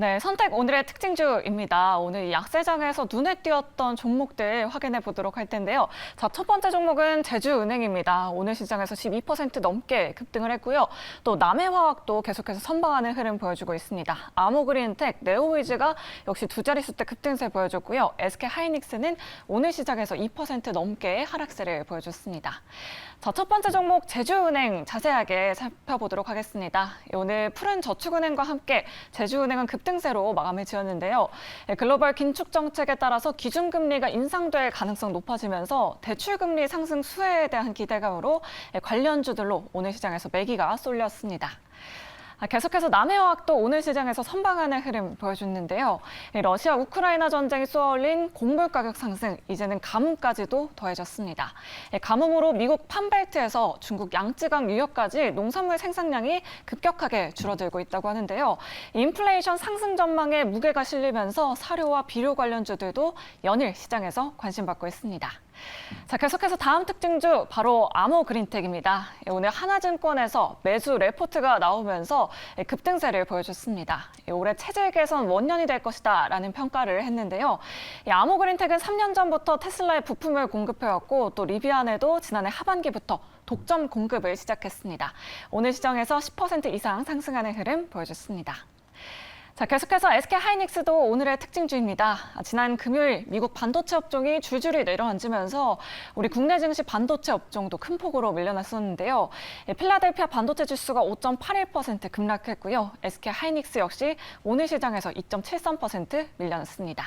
네, 선택 오늘의 특징주입니다. 오늘 이 약세장에서 눈에 띄었던 종목들 확인해 보도록 할 텐데요. 자, 첫 번째 종목은 제주은행입니다. 오늘 시장에서 12% 넘게 급등을 했고요. 또 남해화학도 계속해서 선방하는 흐름 보여주고 있습니다. 아모그린텍, 네오위즈가 역시 두 자릿수대 급등세 보여줬고요. SK하이닉스는 오늘 시장에서 2% 넘게 하락세를 보여줬습니다. 자, 첫 번째 종목 제주은행 자세하게 살펴보도록 하겠습니다. 오늘 푸른 저축은행과 함께 제주은행은 급등세로 마감을 지었는데요. 글로벌 긴축 정책에 따라서 기준금리가 인상될 가능성 높아지면서 대출금리 상승 수혜에 대한 기대감으로 관련주들로 오늘 시장에서 매기가 쏠렸습니다. 계속해서 남해화학도 오늘 시장에서 선방하는 흐름 보여줬는데요. 러시아 우크라이나 전쟁이 쏘아올린 곡물 가격 상승, 이제는 가뭄까지도 더해졌습니다. 가뭄으로 미국 판벨트에서 중국 양쯔강 유역까지 농산물 생산량이 급격하게 줄어들고 있다고 하는데요. 인플레이션 상승 전망에 무게가 실리면서 사료와 비료 관련주들도 연일 시장에서 관심받고 있습니다. 자, 계속해서 다음 특징주 바로 아모그린텍입니다. 오늘 하나증권에서 매수 레포트가 나오면서 급등세를 보여줬습니다. 올해 체질 개선 원년이 될 것이다라는 평가를 했는데요. 아모그린텍은 3년 전부터 테슬라에 부품을 공급해왔고 또 리비안에도 지난해 하반기부터 독점 공급을 시작했습니다. 오늘 시장에서 10% 이상 상승하는 흐름 보여줬습니다. 자, 계속해서 SK하이닉스도 오늘의 특징주입니다. 지난 금요일 미국 반도체 업종이 줄줄이 내려앉으면서 우리 국내 증시 반도체 업종도 큰 폭으로 밀려났었는데요. 필라델피아 반도체 지수가 5.81% 급락했고요. SK하이닉스 역시 오늘 시장에서 2.73% 밀려났습니다.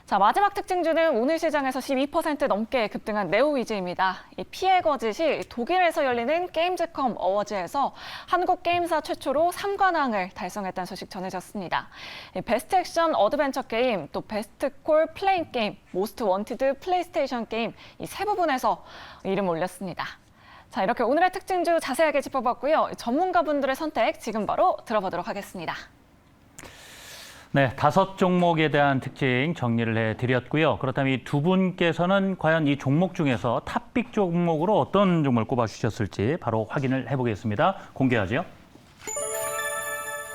자, 마지막 특징주는 오늘 시장에서 12% 넘게 급등한 네오위즈입니다. 이 피해 거짓이 독일에서 열리는 게임즈컴 어워즈에서 한국 게임사 최초로 3관왕을 달성했다는 소식 전해졌습니다. 베스트 액션 어드벤처 게임, 또 베스트 콜 플레잉 게임, 모스트 원티드 플레이스테이션 게임 이 세 부분에서 이름을 올렸습니다. 자, 이렇게 오늘의 특징주 자세하게 짚어봤고요. 전문가분들의 선택 지금 바로 들어보도록 하겠습니다. 네, 5종목에 대한 특징 정리를 해드렸고요. 그렇다면 이 두 분께서는 과연 이 종목 중에서 탑픽 종목으로 어떤 종목을 꼽아주셨을지 바로 확인을 해보겠습니다. 공개하죠.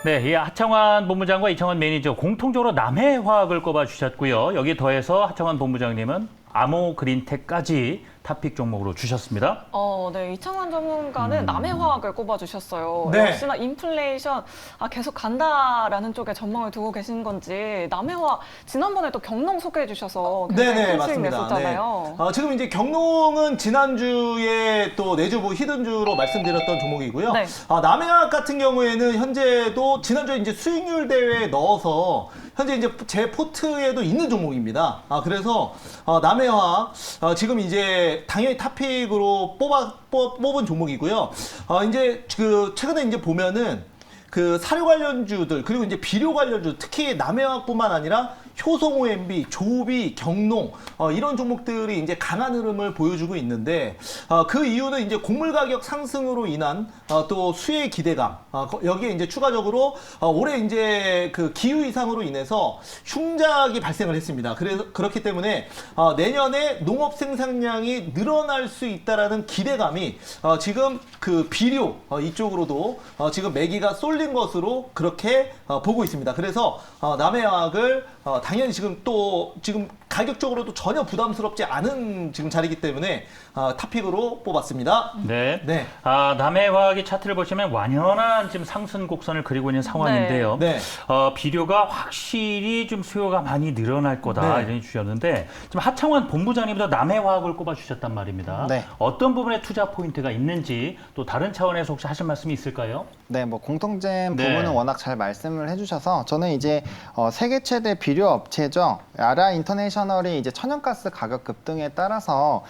네, 이 하창환 본부장과 이창환 매니저 공통적으로 남해화학을 꼽아주셨고요. 여기에 더해서 하창환 본부장님은 아모그린텍까지 탑픽 종목으로 주셨습니다. 네, 이창환 전문가는 남해화학을 꼽아주셨어요. 네. 역시나 인플레이션 계속 간다라는 쪽에 전망을 두고 계신 건지 남해화학 지난번에 또 경농 소개해 주셔서 굉장히 큰 수익 냈었잖아요. 네. 지금 이제 경농은 지난주에 또 내주보 히든주로 말씀드렸던 종목이고요. 네. 남해화학 같은 경우에는 현재도 지난주에 이제 수익률 대회에 넣어서 현재 이제 제 포트에도 있는 종목입니다. 그래서 남해화학 지금 이제 당연히 탑픽으로 뽑은 종목이고요. 이제 그 최근에 이제 보면은 그 사료 관련주들 그리고 이제 비료 관련주 특히 남해화학뿐만 아니라 효성 OMB, 조비, 경농 이런 종목들이 이제 강한 흐름을 보여주고 있는데 그 이유는 이제 곡물 가격 상승으로 인한 또 수혜 기대감 여기에 이제 추가적으로 올해 이제 그 기후 이상으로 인해서 흉작이 발생을 했습니다. 그래서 그렇기 때문에 내년에 농업 생산량이 늘어날 수 있다라는 기대감이 지금 그 비료 이쪽으로도 지금 매기가 쏠린 것으로 그렇게 보고 있습니다. 그래서 남해화학을 당연히 지금 가격적으로도 전혀 부담스럽지 않은 지금 자리이기 때문에 탑픽으로 뽑았습니다. 네. 네. 남해화학의 차트를 보시면 완연한 지금 상승 곡선을 그리고 있는 상황인데요. 네. 비료가 확실히 좀 수요가 많이 늘어날 거다 네. 이런 주셨는데 지금 하창환 본부장님도 남해화학을 꼽아주셨단 말입니다. 네. 어떤 부분에 투자 포인트가 있는지 또 다른 차원에서 혹시 하실 말씀이 있을까요? 네, 뭐 공통된 네. 부분은 워낙 잘 말씀을 해주셔서 저는 이제 세계 최대 비료 업체죠. 아라 인터내셔널이 이제 천연가스 가격 급등에 따라서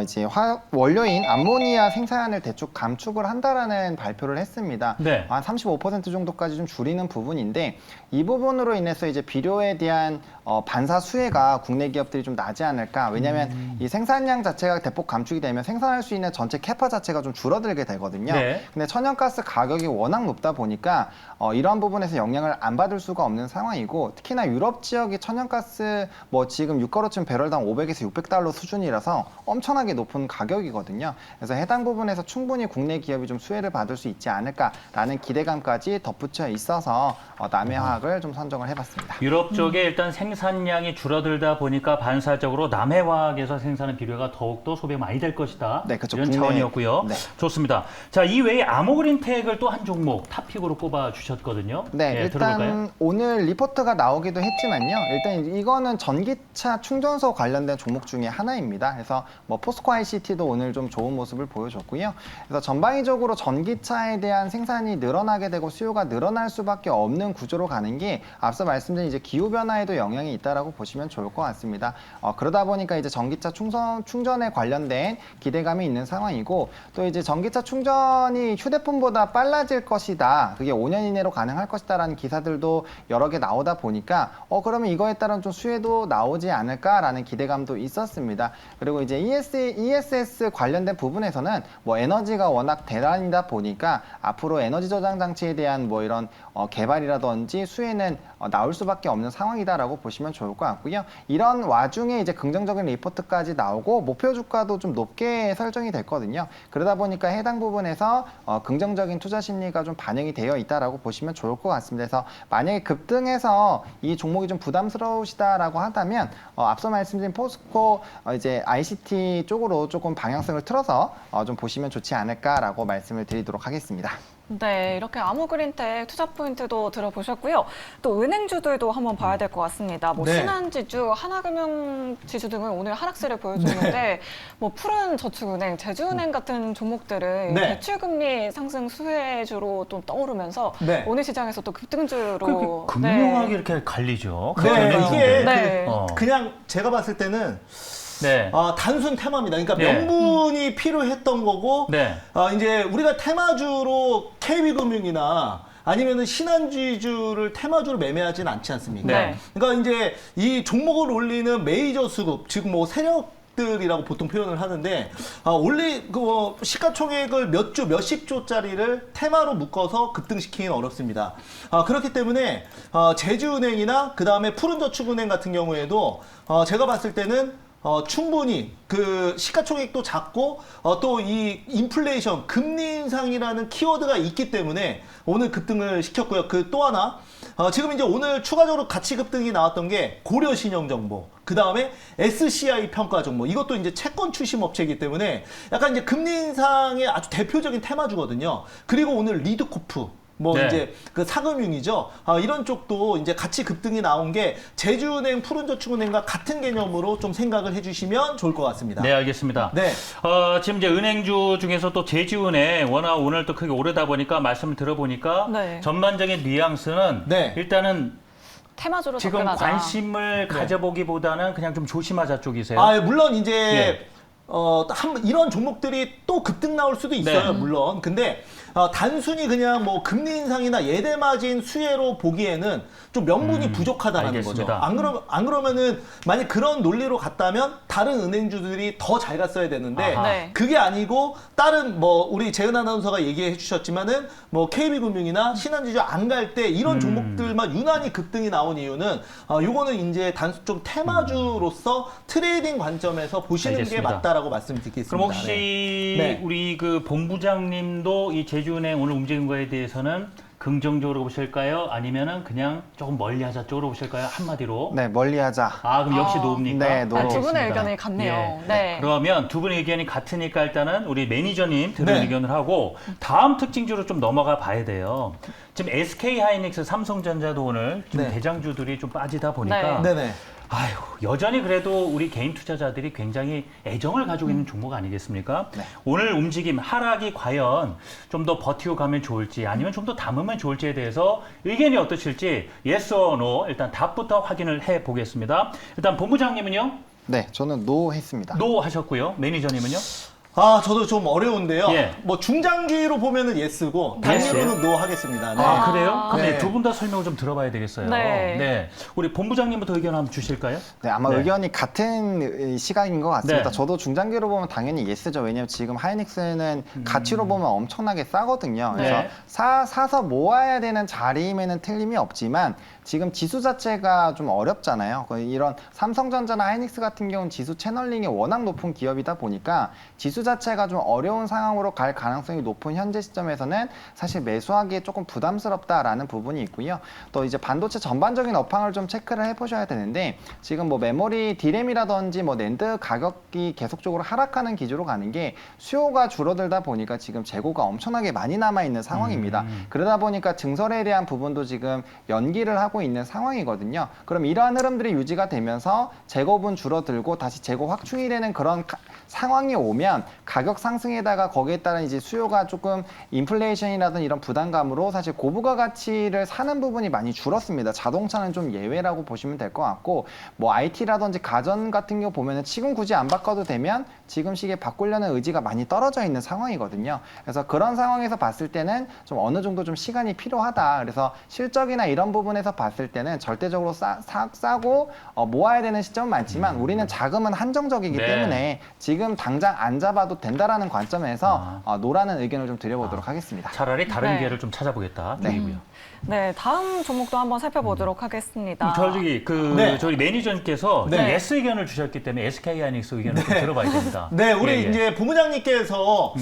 이제 원료인 암모니아 생산을 대폭 감축을 한다라는 발표를 했습니다. 네. 한 35% 정도까지 좀 줄이는 부분인데 이 부분으로 인해서 이제 비료에 대한 반사 수혜가 국내 기업들이 좀 나지 않을까. 왜냐하면 이 생산량 자체가 대폭 감축이 되면 생산할 수 있는 전체 캐파 자체가 좀 줄어들게 되거든요. 네. 근데 천연가스 가격이 워낙 높다 보니까 이러한 부분에서 영향을 안 받을 수가 없는 상황이고 특히나 유럽 지역이 천연가스 뭐 지금 유가로치면 배럴당 500에서 600달러 수준이라서 엄청나게 높은 가격이거든요. 그래서 해당 부분에서 충분히 국내 기업이 좀 수혜를 받을 수 있지 않을까라는 기대감까지 덧붙여 있어서 남해화학을 좀 선정을 해봤습니다. 유럽 쪽에 일단 생산량이 줄어들다 보니까 반사적으로 남해화학에서 생산한 비료가 더욱더 소비가 많이 될 것이다. 네, 그렇죠. 이런 국내- 차원이었고요. 네. 좋습니다. 자, 이 외에 아모그린텍을 또 한 종목 탑픽으로 꼽아 주셨거든요. 네, 예, 일단 들어볼까요? 오늘 리포트가 나오기도 했지만요. 일단 이거는 전기차 충전소 관련된 종목 중에 하나입니다. 그래서 뭐 포스코 ICT도 오늘 좀 좋은 모습을 보여줬고요. 그래서 전방위적으로 전기차에 대한 생산이 늘어나게 되고 수요가 늘어날 수밖에 없는 구조로 가는 게 앞서 말씀드린 이제 기후 변화에도 영향이 있다라고 보시면 좋을 것 같습니다. 그러다 보니까 이제 전기차 충전에 관련된 기대감이 있는 상황이고 또 이제 전기차 충전이 휴대폰보다 빨라질 것이다. 그게 5년 이내로 가능할 것이다라는 기사들도 여러 개 나오다 보니까 그러면 이거에 따른 좀 수혜도 나오지 않을까라는 기대감도 있었습니다. 그리고 이제 ESS 관련된 부분에서는 뭐 에너지가 워낙 대란이다 보니까 앞으로 에너지 저장 장치에 대한 뭐 이런 개발이라든지 수혜는 나올 수밖에 없는 상황이다라고 보시면 좋을 것 같고요. 이런 와중에 이제 긍정적인 리포트까지 나오고 목표 주가도 좀 높게 설정이 됐거든요. 그러다 보니까 해당 부분에서 긍정적인 투자 심리가 좀 반영이 되어 있다라고 보시면 좋을 것 같습니다. 그래서 만약에 급등해서 이 종목이 좀 부담스러우시다라고 한다면 앞서 말씀드린 포스코 이제 ICT 쪽으로 조금 방향성을 틀어서 좀 보시면 좋지 않을까라고 말씀을 드리도록 하겠습니다. 네, 이렇게 아모그린텍 투자 포인트도 들어보셨고요. 또 은행주들도 한번 봐야 될 것 같습니다. 뭐 네. 신한지주, 하나금융지주 등은 오늘 하락세를 보여주는데 뭐 푸른저축은행, 제주은행 같은 종목들은 네. 대출금리 상승 수혜주로 또 떠오르면서 네. 오늘 시장에서 또 급등주로 금융하게 이렇게 갈리죠. 네, 은행 이게 네. 그냥 제가 봤을 때는 네. 단순 테마입니다. 그러니까 네. 명분이 필요했던 거고, 네. 이제 우리가 테마주로 KB금융이나 아니면은 신한지주를 테마주로 매매하진 않지 않습니까? 네. 그러니까 이제 이 종목을 올리는 메이저 수급, 즉 뭐 세력들이라고 보통 표현을 하는데, 시가총액을 몇십 조짜리를 테마로 묶어서 급등시키기는 어렵습니다. 그렇기 때문에 제주은행이나 그 다음에 푸른저축은행 같은 경우에도 제가 봤을 때는 충분히 그 시가총액도 작고 또 이 인플레이션 금리 인상이라는 키워드가 있기 때문에 오늘 급등을 시켰고요. 그 또 하나 지금 이제 오늘 추가적으로 가치 급등이 나왔던 게 고려신용정보, 그 다음에 SCI 평가 정보, 이것도 이제 채권 출심 업체이기 때문에 약간 이제 금리 인상의 아주 대표적인 테마주거든요. 그리고 오늘 리드코프 네. 이제 그 사금융이죠. 이런 쪽도 이제 같이 급등이 나온 게 제주은행, 푸른저축은행과 같은 개념으로 좀 생각을 해주시면 좋을 것 같습니다. 네, 알겠습니다. 네. 지금 이제 은행주 중에서 또 제주은행 워낙 오늘 또 크게 오르다 보니까 말씀을 들어보니까 네. 전반적인 뉘앙스는 네. 일단은 테마주로 지금 접근하자. 관심을 가져보기보다는 그냥 좀 조심하자 쪽이세요. 물론 이제 예. 이런 종목들이 또 급등 나올 수도 있어요, 네. 물론. 근데 단순히 그냥 뭐 금리 인상이나 예대 마진 수혜로 보기에는 좀 명분이 부족하다는 알겠습니다. 거죠. 안 그러면은 만약 그런 논리로 갔다면 다른 은행주들이 더 잘 갔어야 되는데 아하. 네. 그게 아니고 다른 뭐 우리 재은 아나운서가 얘기해 주셨지만은 뭐 KB금융이나 신한지주 안 갈 때 이런 종목들만 유난히 급등이 나온 이유는 요거는 이제 단순 좀 테마주로서 트레이딩 관점에서 보시는 알겠습니다. 게 맞다라고 말씀드리겠습니다. 그럼 혹시 네. 우리 그 본부장님도 이 제주은행 오늘 움직인 거에 대해서는 긍정적으로 보실까요? 아니면은 그냥 조금 멀리하자 쪽으로 보실까요? 한마디로. 네, 멀리하자. 그럼 역시 노입니까? 네, 노. 두 분의 알겠습니다. 의견이 같네요. 예. 네. 그러면 두 분의 의견이 같으니까 일단은 우리 매니저님 들은 네. 의견을 하고 다음 특징주로 좀 넘어가 봐야 돼요. 지금 SK하이닉스, 삼성전자도 오늘 좀 네. 대장주들이 좀 빠지다 보니까 네네. 아유, 여전히 그래도 우리 개인 투자자들이 굉장히 애정을 가지고 있는 종목 아니겠습니까? 네. 오늘 움직임, 하락이 과연 좀 더 버티고 가면 좋을지 아니면 좀 더 담으면 좋을지에 대해서 의견이 어떠실지 yes or no 일단 답부터 확인을 해 보겠습니다. 일단 본부장님은요? 네, 저는 노 했습니다. 노 하셨고요. 매니저님은요? 저도 좀 어려운데요. 예. 뭐 중장기로 보면은 예스고 예스요? 단기로는 노 하겠습니다. 네. 아, 그래요? 아. 네, 네. 두 분 다 설명을 좀 들어봐야 되겠어요. 네. 우리 본부장님부터 의견 한번 주실까요? 네, 아마 네. 의견이 같은 시각인 것 같습니다. 네. 저도 중장기로 보면 당연히 예스죠. 왜냐면 지금 하이닉스는 가치로 보면 엄청나게 싸거든요. 그래서 네. 사서 모아야 되는 자리임에는 틀림이 없지만 지금 지수 자체가 좀 어렵잖아요. 이런 삼성전자나 하이닉스 같은 경우는 지수 채널링이 워낙 높은 기업이다 보니까 지수 자체가 좀 어려운 상황으로 갈 가능성이 높은 현재 시점에서는 사실 매수하기에 조금 부담스럽다라는 부분이 있고요. 또 이제 반도체 전반적인 업황을 좀 체크를 해보셔야 되는데 지금 뭐 메모리 디램이라든지 뭐 낸드 가격이 계속적으로 하락하는 기조로 가는 게 수요가 줄어들다 보니까 지금 재고가 엄청나게 많이 남아 있는 상황입니다. 그러다 보니까 증설에 대한 부분도 지금 연기를 하고 있는 상황이거든요. 그럼 이러한 흐름들이 유지가 되면서 재고분 줄어들고 다시 재고 확충이 되는 그런 상황이 오면 가격 상승에다가 거기에 따른 이제 수요가 조금 인플레이션이라든 이런 부담감으로 사실 고부가 가치를 사는 부분이 많이 줄었습니다. 자동차는 좀 예외라고 보시면 될 것 같고 뭐 IT라든지 가전 같은 경우 보면은 지금 굳이 안 바꿔도 되면 지금 시기에 바꾸려는 의지가 많이 떨어져 있는 상황이거든요. 그래서 그런 상황에서 봤을 때는 좀 어느 정도 좀 시간이 필요하다. 그래서 실적이나 이런 부분에서 봤을 때는 절대적으로 싸고 모아야 되는 시점은 많지만 우리는 자금은 한정적이기 네. 때문에 지금 당장 안 잡아도 된다라는 관점에서 노라는 의견을 좀 드려보도록 하겠습니다. 차라리 다른 네. 기회를 좀 찾아보겠다. 네. 중이고요. 네, 다음 종목도 한번 살펴보도록 하겠습니다. 저희 저희 매니저님께서 네. 좀 예스 의견을 주셨기 때문에 SK 하이닉스 의견을 좀 들어봐야 됩니다. 네, 우리 예, 예. 이제 부부장님께서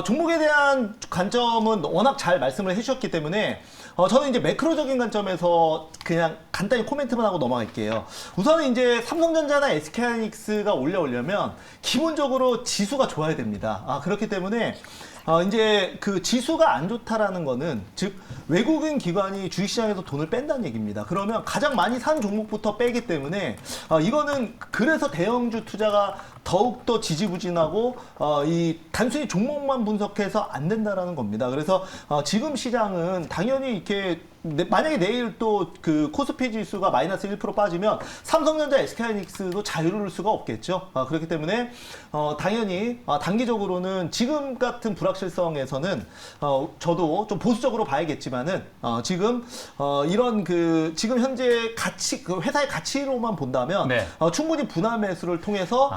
종목에 대한 관점은 워낙 잘 말씀을 해주셨기 때문에 저는 이제 매크로적인 관점에서 그냥 간단히 코멘트만 하고 넘어갈게요. 우선은 이제 삼성전자나 SK하이닉스가 올려오려면 기본적으로 지수가 좋아야 됩니다. 그렇기 때문에 이제 그 지수가 안 좋다라는 거는 즉 외국인 기관이 주식시장에서 돈을 뺀다는 얘기입니다. 그러면 가장 많이 산 종목부터 빼기 때문에 이거는 그래서 대형주 투자가 더욱더 지지부진하고 이 단순히 종목만 분석해서 안 된다라는 겁니다. 그래서 지금 시장은 당연히 이렇게 만약에 내일 또 그 코스피 지수가 마이너스 1% 빠지면 삼성전자, SK하이닉스도 자유로울 수가 없겠죠. 그렇기 때문에 당연히 단기적으로는 지금 같은 불확실성에서는 저도 좀 보수적으로 봐야겠지만은 지금 이런 그 지금 현재 가치 그 회사의 가치로만 본다면 네. 충분히 분할 매수를 통해서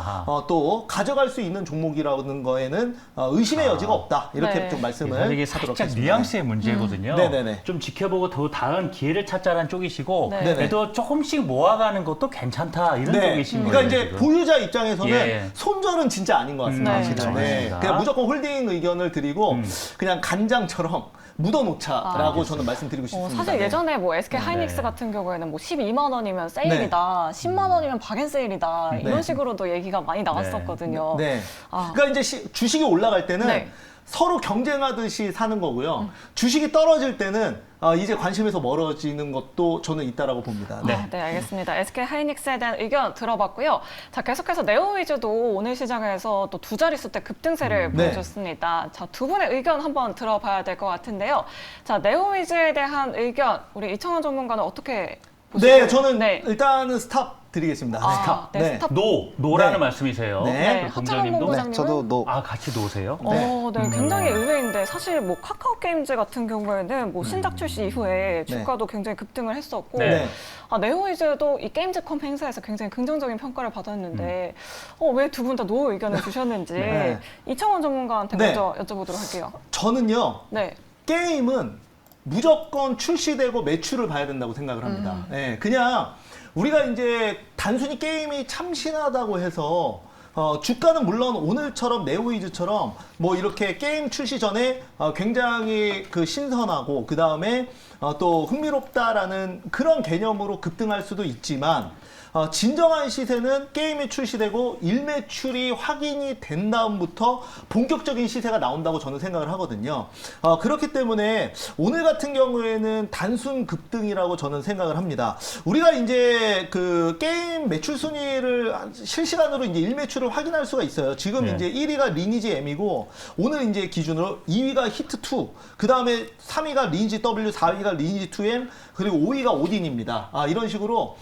또 가져갈 수 있는 종목이라는 거에는 의심의 여지가 없다. 이렇게 네. 좀 말씀을 이게 하도록 살짝 하겠습니다. 뉘앙스의 문제거든요. 네네네. 좀 지켜보고 더 다른 기회를 찾자라는 쪽이시고 네. 네네. 그래도 조금씩 모아가는 것도 괜찮다 이런 네. 쪽이신 거예요. 그러니까 이제 지금. 보유자 입장에서는 예. 손절은 진짜 아닌 것 같습니다. 네. 사실은. 그렇죠. 네. 맞습니다. 그냥 무조건 홀딩 의견을 드리고 그냥 간장처럼 묻어놓자라고 저는 말씀드리고 싶습니다. 사실 네. 예전에 뭐 SK 하이닉스 네. 같은 경우에는 뭐 12만 원이면 세일이다, 10만 원이면 박앤세일이다 이런 네. 식으로도 얘기가 많이 나왔었거든요. 네. 아. 그러니까 이제 주식이 올라갈 때는 네. 서로 경쟁하듯이 사는 거고요. 주식이 떨어질 때는 이제 관심에서 멀어지는 것도 저는 있다라고 봅니다. 네. 네, 알겠습니다. SK 하이닉스에 대한 의견 들어봤고요. 자, 계속해서 네오위즈도 오늘 시장에서 또 두 자릿수 대 급등세를 네. 보여줬습니다. 자, 두 분의 의견 한번 들어봐야 될 것 같은데요. 자, 네오위즈에 대한 의견 우리 이청원 전문가는 어떻게 보시고? 네, 저는 네. 일단은 스탑 드리겠습니다. 아, 네, 스탑. 노라는 네. 말씀이세요. 네. 네, 그 하창원 본부장님도 본부장님은 저도 노. 같이 노세요. 네, 굉장히 의외인데 사실 뭐 카카오 게임즈 같은 경우에는 뭐 신작 출시 이후에 주가도 굉장히 급등을 했었고 네. 네오위즈도 이 게임즈컴 행사에서 굉장히 긍정적인 평가를 받았는데 왜 두 분 다 노 의견을 주셨는지 네. 이청원 전문가한테 네. 먼저 여쭤보도록 할게요. 저는요. 네, 게임은 무조건 출시되고 매출을 봐야 된다고 생각을 합니다. 네, 그냥 우리가 이제 단순히 게임이 참신하다고 해서 주가는 물론 오늘처럼 네오위즈처럼 뭐 이렇게 게임 출시 전에 굉장히 그 신선하고 그 다음에 또 흥미롭다라는 그런 개념으로 급등할 수도 있지만 진정한 시세는 게임이 출시되고 일매출이 확인이 된 다음부터 본격적인 시세가 나온다고 저는 생각을 하거든요. 그렇기 때문에 오늘 같은 경우에는 단순 급등이라고 저는 생각을 합니다. 우리가 이제 그 게임 매출 순위를 실시간으로 이제 일매출을 점수를 확인할 수가 있어요. 지금 네. 이제 1위가 리니지 M이고 오늘 이제 기준으로 2위가 히트2, 그 다음에 3위가 리니지 W, 4위가 리니지 2M, 그리고 5위가 오딘입니다. 이런 식으로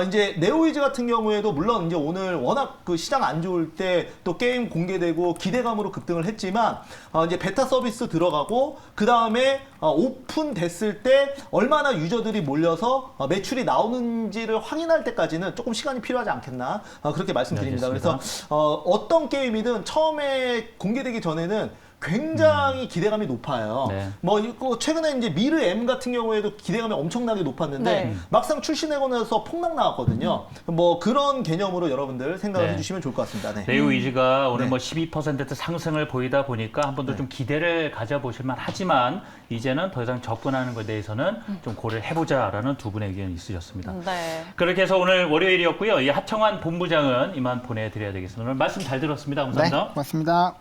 이제 네오위즈 같은 경우에도 물론 이제 오늘 워낙 그 시장 안 좋을 때 또 게임 공개되고 기대감으로 급등을 했지만 이제 베타 서비스 들어가고 그 다음에 오픈됐을 때 얼마나 유저들이 몰려서 매출이 나오는지를 확인할 때까지는 조금 시간이 필요하지 않겠나 그렇게 말씀드립니다. 네, 그래서 어떤 게임이든 처음에 공개되기 전에는 굉장히 기대감이 높아요. 네. 뭐 이거 최근에 이제 미르 M 같은 경우에도 기대감이 엄청나게 높았는데 네. 막상 출시되고 나서 폭락 나왔거든요. 뭐 그런 개념으로 여러분들 생각을 네. 해주시면 좋을 것 같습니다. 네. 네오위즈가 오늘 네. 뭐 12% 상승을 보이다 보니까 한 번 더 좀 기대를 가져보실 만 하지만 이제는 더 이상 접근하는 것에 대해서는 좀 고려를 해보자라는 두 분의 의견이 있으셨습니다. 네. 그렇게 해서 오늘 월요일이었고요. 이 하청환 본부장은 이만 보내드려야 되겠습니다. 오늘 말씀 잘 들었습니다. 감사합니다. 네, 고맙습니다.